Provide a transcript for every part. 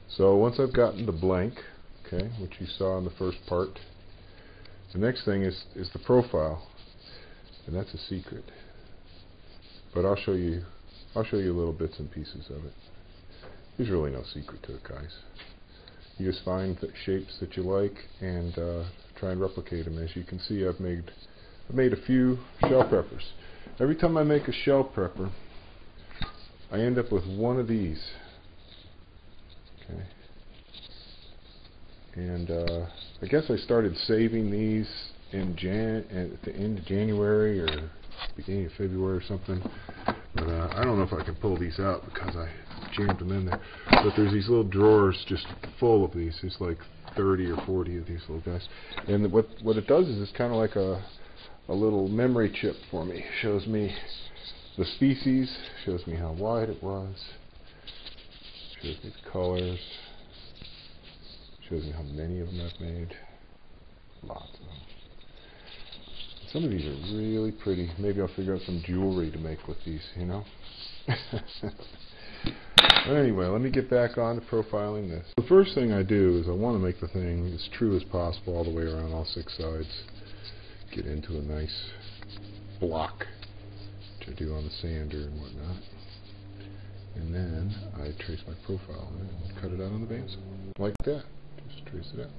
So once I've gotten the blank, okay, which you saw in the first part, the next thing is the profile, and that's a secret. But I'll show you little bits and pieces of it. There's really no secret to it, guys. You just find the shapes that you like and try and replicate them. As you can see, I've made a few shell preppers. Every time I make a shell prepper, I end up with one of these. Okay. And I guess I started saving these at the end of January or beginning of February or something. But I don't know if I can pull these out because I jammed them in there. But there's these little drawers just full of these. There's like 30 or 40 of these little guys. And what it does is it's kind of like a little memory chip for me. It shows me the species, shows me how wide it was, shows me the colors, shows me how many of them I've made. Lots of them. Some of these are really pretty. Maybe I'll figure out some jewelry to make with these, you know? But anyway, let me get back on to profiling this. The first thing I do is I want to make the thing as true as possible all the way around all 6 sides. Get into a nice block, which I do on the sander and whatnot. And then I trace my profile and cut it out on the bandsaw. Like that. Just trace it out.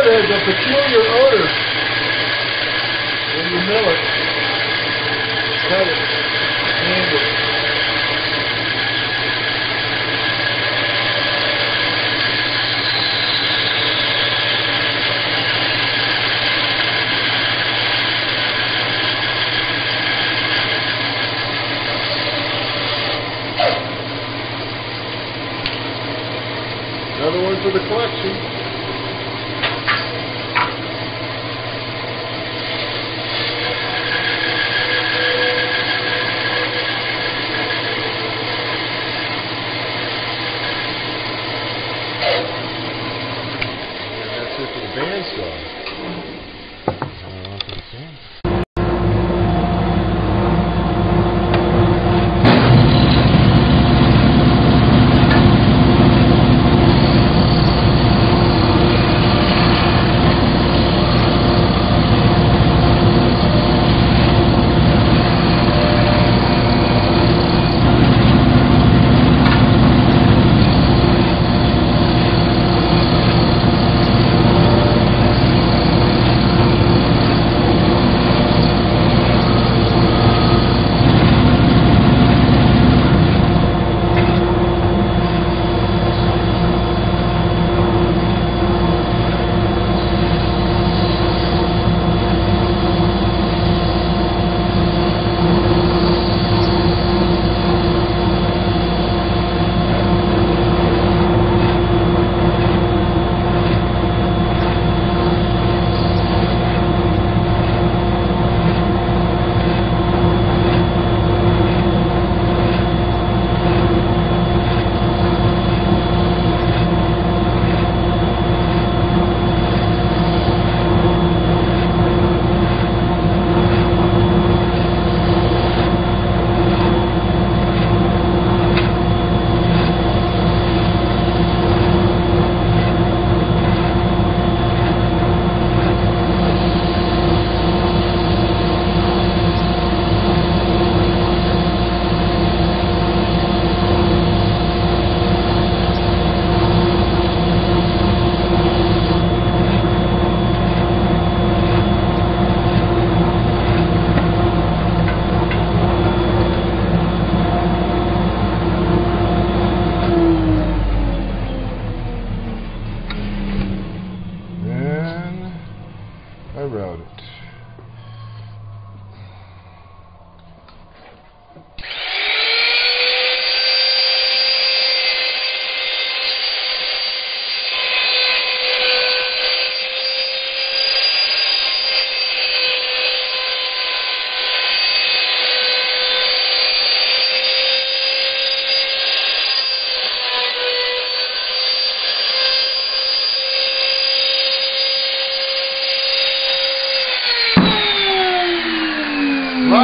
There's a peculiar odor when you mill it, cut it, hand it. Another one for the collection.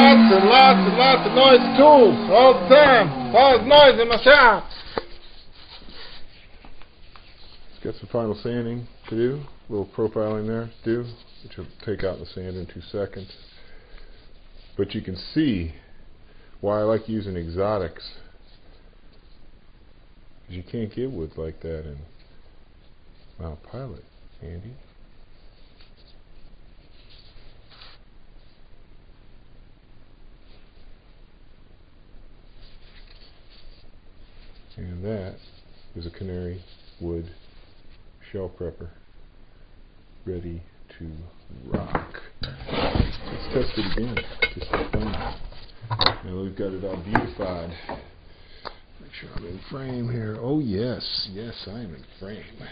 Lots and lots and lots of noise tools all the time. Lots of noise in my shop. Got some final sanding to do. A little profiling there to do, which will take out the sand in 2 seconds. But you can see why I like using exotics. Because you can't get wood like that in Mount Pilot, Andy. And that is a Canary wood shell prepper ready to rock. Let's test it again, just for fun. Now we've got it all beautified. Make sure I'm in frame here. Oh yes, yes I am in frame.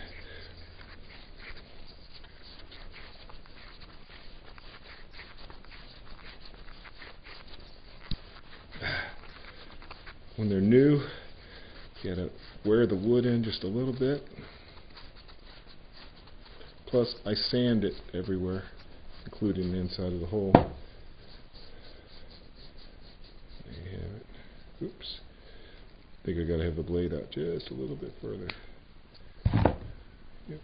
When they're new, you gotta wear the wood in just a little bit. Plus, I sand it everywhere, including the inside of the hole. There you have it. Oops. I think I gotta have the blade out just a little bit further. Yep.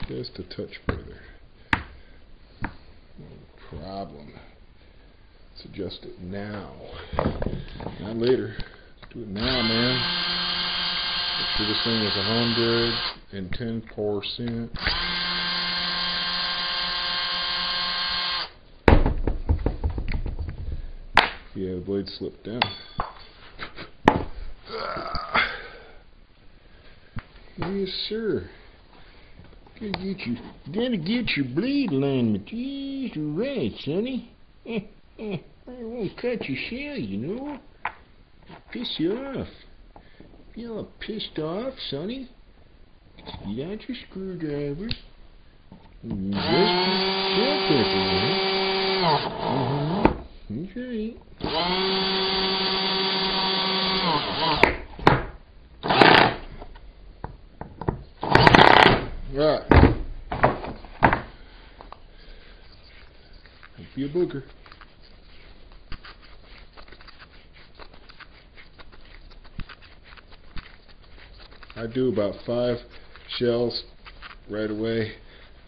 Just a touch further. No problem. Let's adjust it now. Not later. Do it now, man. Make sure this thing is 110%. Yeah, the blade slipped down. Yes, sir. Gotta get your blade alignment just right, sonny. I won't cut your shell, you know. Piss you off. You're all pissed off, sonny. Get out your screwdriver. And adjust your shell pepper, That's right. Right. Don't be a booger. I do about 5 shells right away.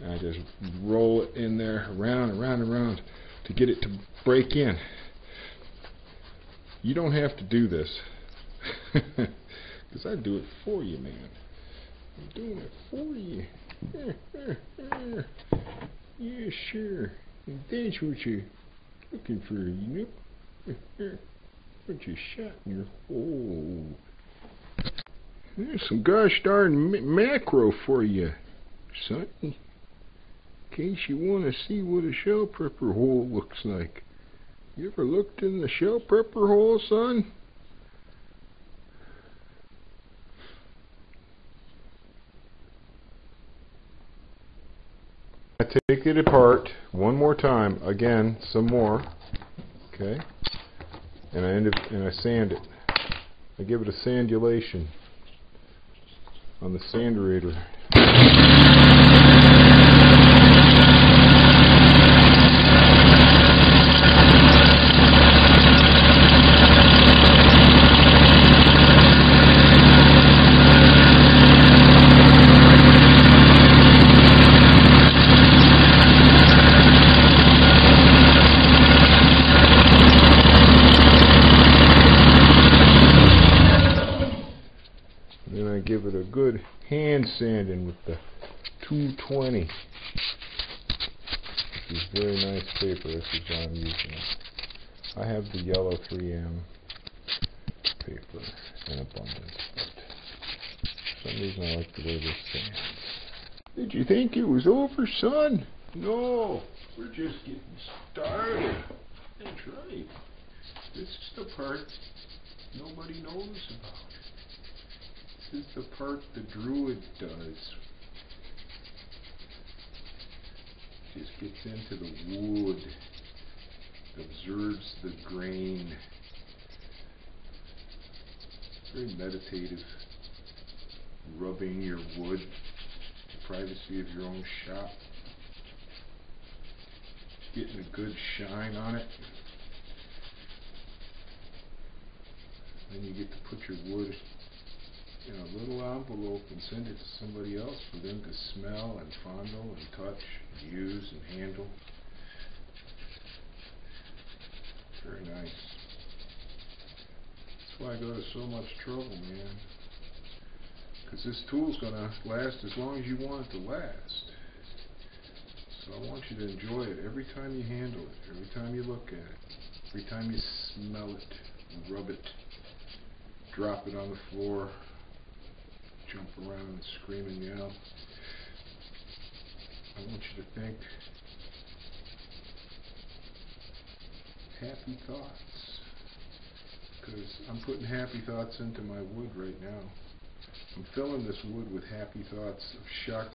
I just roll it in there, around, around, around, to get it to break in. You don't have to do this, because I do it for you, man. I'm doing it for you. Yeah, sure. And that's what you're looking for, you know. Put your shot in your hole. There's some gosh darn macro for you, son. In case you want to see what a shell prepper hole looks like. You ever looked in the shell prepper hole, son? I take it apart one more time, again, some more, okay, and I sand it. I give it a sandulation on the sanderator. Then I give it a good hand sanding with the 220. This is very nice paper. This is what I'm using. I have the yellow 3M paper in abundance, but for some reason I like the way this sands. Did you think it was over, son? No, we're just getting started. That's right. This is the part nobody knows about. This is the part the druid does. Just gets into the wood, observes the grain. Very meditative, rubbing your wood, the privacy of your own shop. getting a good shine on it. Then you get to put your wood in a little envelope and send it to somebody else for them to smell and fondle and touch and use and handle. Very nice. That's why I go to so much trouble, man. Because this tool's going to last as long as you want it to last. So I want you to enjoy it every time you handle it, every time you look at it, every time you smell it, rub it, drop it on the floor, jump around and scream and yell. I want you to think happy thoughts, because I'm putting happy thoughts into my wood right now. I'm filling this wood with happy thoughts of shock